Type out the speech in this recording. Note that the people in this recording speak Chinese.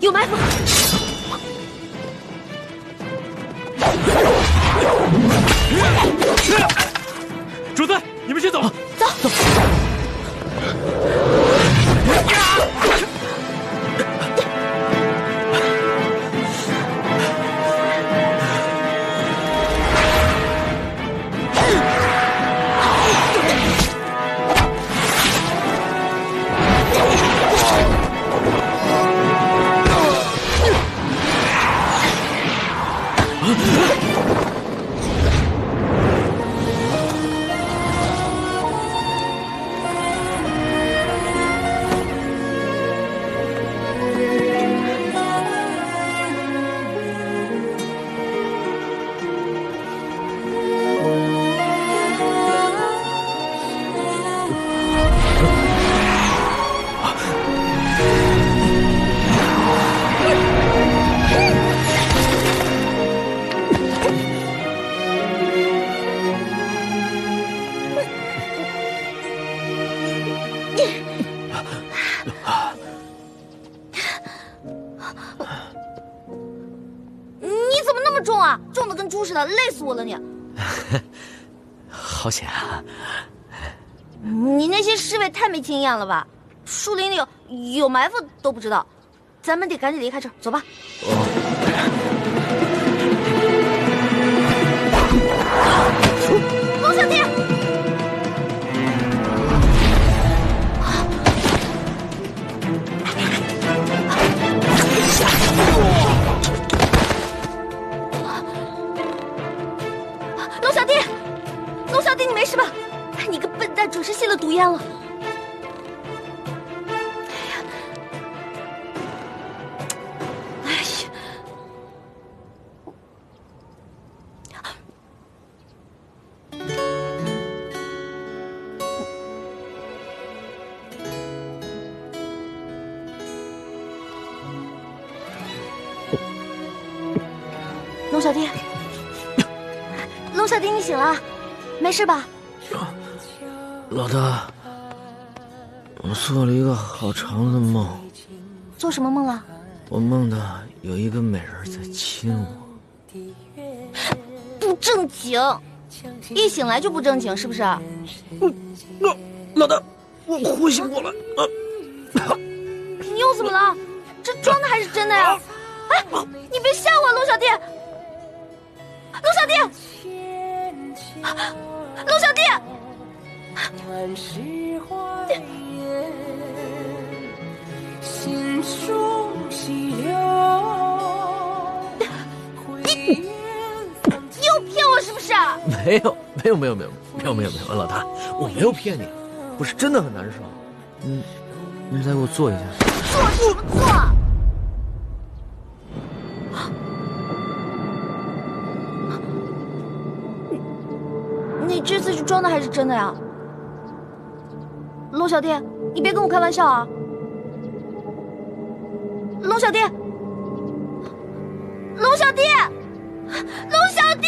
有埋伏！主子，你们先走。走。重的跟猪似的，累死我了你！好险啊！你那些侍卫太没经验了吧？树林里有埋伏都不知道，咱们得赶紧离开这儿，走吧。龙小弟！龙小弟，你没事吧？你个笨蛋，准是吸了毒烟了。哎呀！龙小弟，龙小弟，你醒了。没事吧，老大？我做了一个好长的梦。做什么梦了？我梦到有一个美人在亲我。不正经，一醒来就不正经，是不是？老大，我呼吸不过来啊！你又怎么了？这装的还是真的呀？哎，你别吓我，龙小弟！龙小弟！龙小弟，你又骗我是不是？没有，老大，我没有骗你，我是真的很难受。你再给我做一下。做什么做？你这次是装的还是真的呀？龙小弟，你别跟我开玩笑啊！龙小弟，龙小弟，龙小弟！